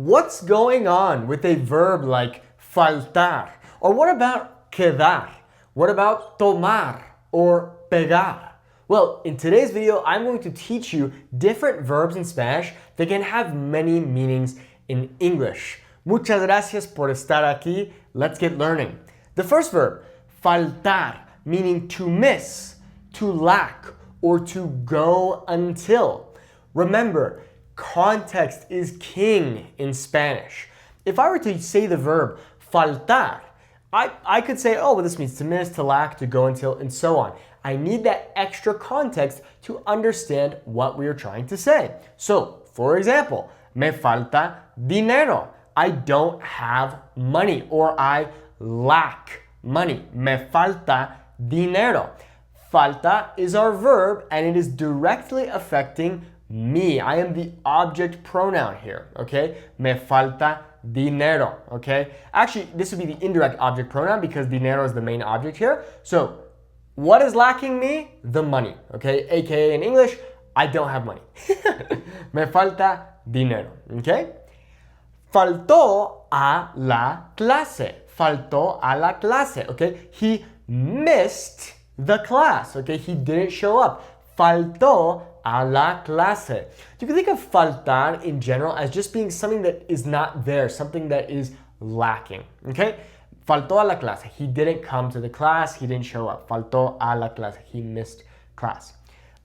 what's going on with a verb like faltar? Or what about quedar? What about tomar or pegar? Well, in today's video, I'm going to teach you different verbs in Spanish that can have many meanings in English. Muchas gracias por estar aquí. Let's get learning. The first verb, faltar, meaning to miss, to lack, or to go until. Remember, context is king in Spanish. If I were to say the verb faltar, I could say, oh, well, this means to miss, to lack, to go until, and so on. I need that extra context to understand what we are trying to say. So, for example, me falta dinero. I don't have money, or I lack money. Me falta dinero. Falta is our verb, and it is directly affecting me. I am the object pronoun here, okay? Me falta dinero, okay? Actually, this would be the indirect object pronoun because dinero is the main object here. So, what is lacking me? The money, okay? AKA in English, I don't have money. Me falta dinero, okay? Faltó a la clase. Faltó a la clase, okay? He missed the class, okay? He didn't show up. Faltó a la clase. You can think of faltar in general as just being something that is not there, something that is lacking, okay? Faltó a la clase. He didn't come to the class. He didn't show up. Faltó a la clase. He missed class.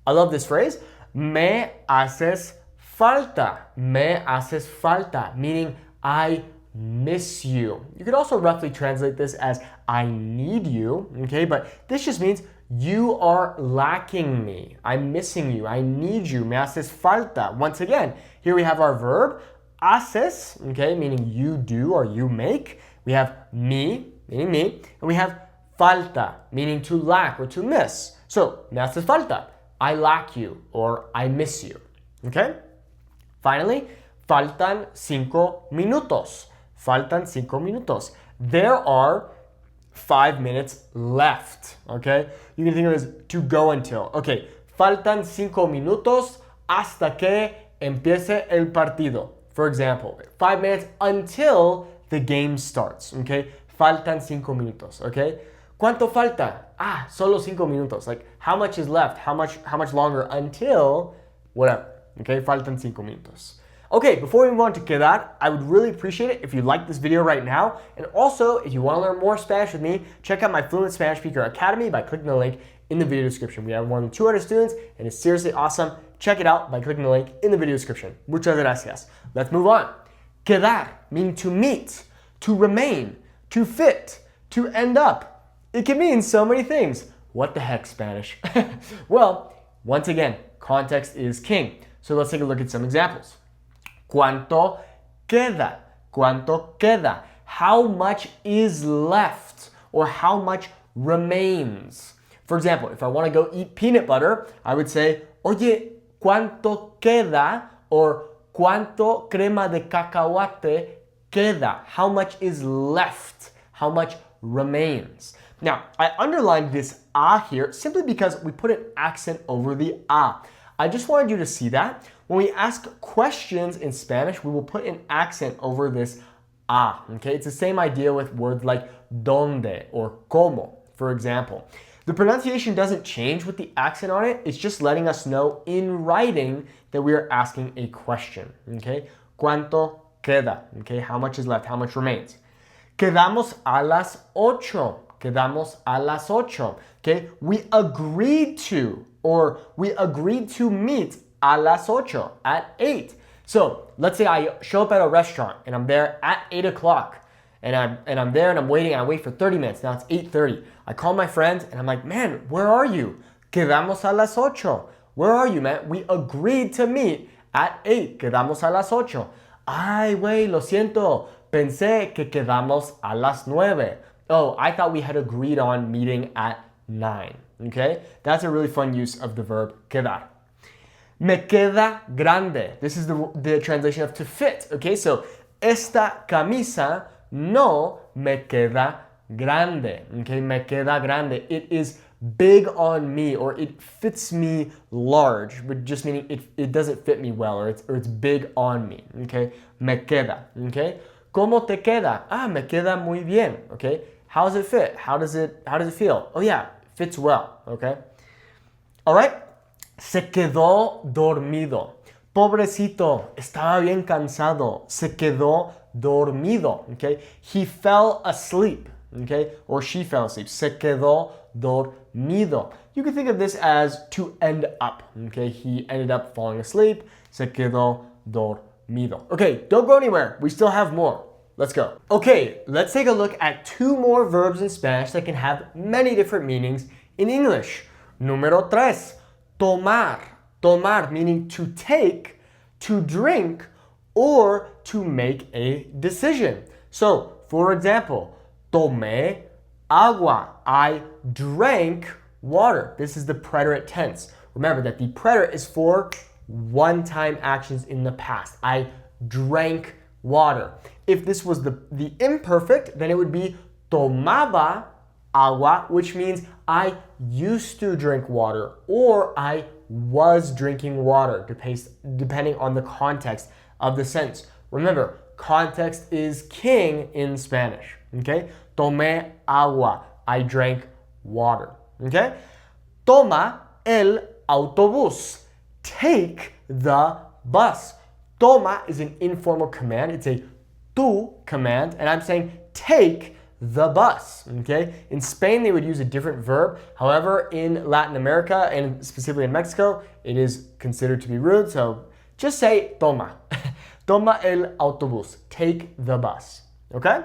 I love this phrase. Me haces falta. Me haces falta, meaning I miss you. You could also roughly translate this as I need you, okay? But this just means you are lacking me. I'm missing you. I need you. Me haces falta. Once again, here we have our verb, haces, okay, meaning you do or you make. We have me, meaning me, and we have falta, meaning to lack or to miss. So, me haces falta. I lack you or I miss you, okay? Finally, faltan 5 minutos. Faltan 5 minutos. There are 5 minutes left, okay? You can think of it as to go until. Okay, faltan 5 minutos hasta que empiece el partido. For example, 5 minutes until the game starts, okay? Faltan 5 minutos, okay? ¿Cuánto falta? Ah, solo 5 minutos. Like, how much is left? How much longer until whatever, okay? Faltan 5 minutos. Okay, before we move on to quedar, I would really appreciate it if you like this video right now. And also, if you want to learn more Spanish with me, check out my Fluent Spanish Speaker Academy by clicking the link in the video description. We have more than 200 students, and it's seriously awesome. Check it out by clicking the link in the video description. Muchas gracias. Let's move on. Quedar, meaning to meet, to remain, to fit, to end up. It can mean so many things. What the heck, Spanish? Well, once again, context is king. So let's take a look at some examples. ¿Cuánto queda? ¿Cuánto queda? How much is left? Or how much remains? For example, if I want to go eat peanut butter, I would say, oye, ¿cuánto queda? Or ¿cuánto crema de cacahuate queda? How much is left? How much remains? Now, I underlined this a here simply because we put an accent over the a. I just wanted you to see that. When we ask questions in Spanish, we will put an accent over this a, okay? It's the same idea with words like donde or como, for example. The pronunciation doesn't change with the accent on it. It's just letting us know in writing that we are asking a question, okay? ¿Cuánto queda? Okay, how much is left? How much remains? Quedamos a las 8. Quedamos a las 8. Okay, we agreed to, or we agreed to meet a las 8, at 8. So let's say I show up at a restaurant and I'm there at 8 o'clock and I'm there and I'm waiting. I wait for 30 minutes. Now it's 8:30. I call my friends and I'm like, man, where are you? Quedamos a las 8. Where are you, man? We agreed to meet at 8. Quedamos a las 8. Ay, güey, lo siento. Pensé que quedamos a las 9. Oh, I thought we had agreed on meeting at 9. Okay? That's a really fun use of the verb quedar. Me queda grande. This is the translation of to fit. Okay, so esta camisa no me queda grande. Okay, me queda grande. It is big on me, or it fits me large, but just meaning it doesn't fit me well, or it's big on me, okay? Me queda, okay? ¿Cómo te queda? Ah, me queda muy bien, okay? How does it fit? How does it feel? Oh yeah, it fits well, okay? All right? Se quedó dormido. Pobrecito, estaba bien cansado. Se quedó dormido, okay? He fell asleep, okay? Or she fell asleep. Se quedó dormido. You can think of this as to end up, okay? He ended up falling asleep. Se quedó dormido. Okay, don't go anywhere. We still have more. Let's go. Okay, let's take a look at two more verbs in Spanish that can have many different meanings in English. Número tres, tomar. Tomar meaning to take, to drink, or to make a decision. So, for example, tomé agua. I drank water. This is the preterite tense. Remember that the preterite is for one-time actions in the past. I drank water. If this was the imperfect, then it would be tomaba agua, which means I used to drink water, or I was drinking water, depending on the context of the sentence. Remember, context is king in Spanish, okay? Tomé agua, I drank water, okay? Toma el autobús, take the bus. Toma is an informal command, it's a tu command, and I'm saying take the bus, okay? In Spain, they would use a different verb. However, in Latin America, and specifically in Mexico, it is considered to be rude, so just say toma. Toma el autobús, take the bus, okay?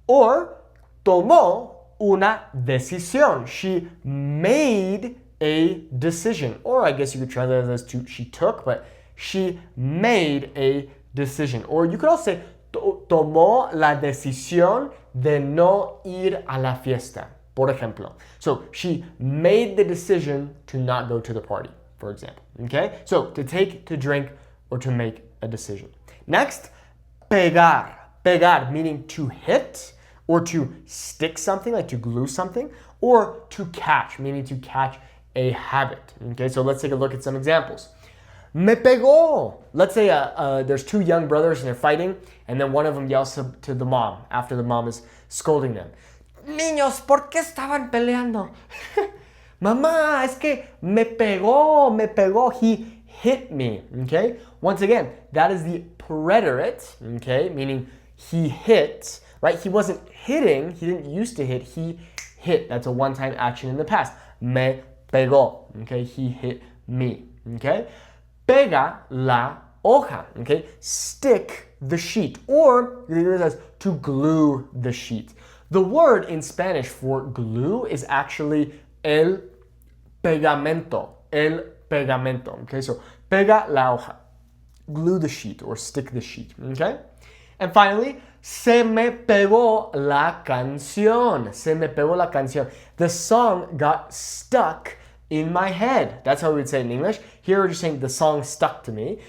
Or, tomó una decisión. She made a decision. Or I guess you could translate it as to she took, but she made a decision. Or you could also say, tomó la decisión de no ir a la fiesta, por ejemplo. So she made the decision to not go to the party, for example, okay? So to take, to drink, or to make a decision. Next, pegar. Pegar, meaning to hit, or to stick something, like to glue something, or to catch, meaning to catch a habit, okay? So let's take a look at some examples. Me pegó. Let's say there's two young brothers and they're fighting, and then one of them yells to the mom after the mom is scolding them. Niños, ¿por qué estaban peleando? Mamá, es que me pegó. He hit me, okay? Once again, that is the preterite, okay? Meaning he hit, right? He wasn't hitting, he didn't used to hit, he hit. That's a one-time action in the past. Me pegó, okay? He hit me, okay? Pega la hoja, okay? Stick the sheet, or you think of this as to glue the sheet. The word in Spanish for glue is actually el pegamento, okay? So pega la hoja, glue the sheet or stick the sheet, okay? And finally, se me pegó la canción. Se me pegó la canción. The song got stuck in my head. That's how we would say it in English. Here we're just saying the song stuck to me.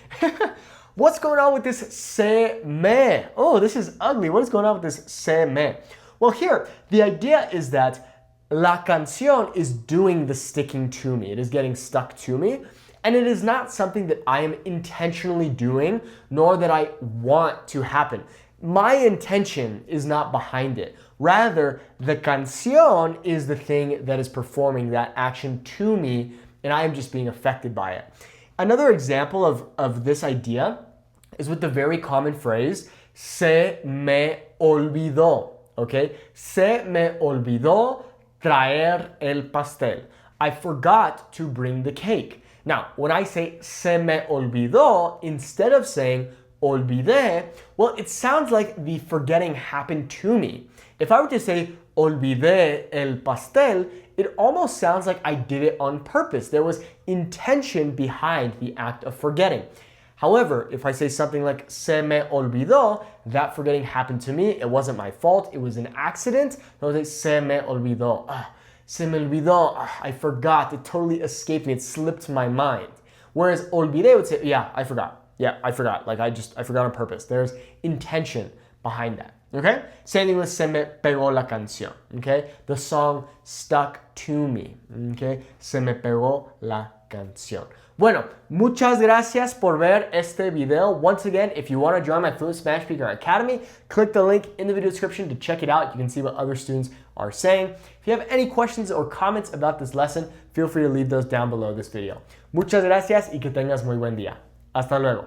What's going on with this se me? Oh, this is ugly. What is going on with this se me? Well, here, the idea is that la canción is doing the sticking to me. It is getting stuck to me. And it is not something that I am intentionally doing, nor that I want to happen. My intention is not behind it. Rather, the canción is the thing that is performing that action to me, and I am just being affected by it. Another example of this idea is with the very common phrase, se me olvidó, okay? Se me olvidó traer el pastel. I forgot to bring the cake. Now, when I say se me olvidó, instead of saying olvidé, well, it sounds like the forgetting happened to me. If I were to say olvidé el pastel, it almost sounds like I did it on purpose. There was intention behind the act of forgetting. However, if I say something like se me olvidó, that forgetting happened to me. It wasn't my fault. It was an accident. I would say se me olvidó. Se me olvidó. I forgot. It totally escaped me. It slipped my mind. Whereas olvidé would say, yeah, I forgot. Yeah, I forgot. Like I forgot on purpose. There's intention behind that. Okay? Same thing with se me pegó la canción. Okay? The song stuck to me. Okay? Se me pegó la canción. Bueno, muchas gracias por ver este video. Once again, if you want to join my Fluent Spanish Speaker Academy, click the link in the video description to check it out. You can see what other students are saying. If you have any questions or comments about this lesson, feel free to leave those down below this video. Muchas gracias y que tengas muy buen día. Hasta luego.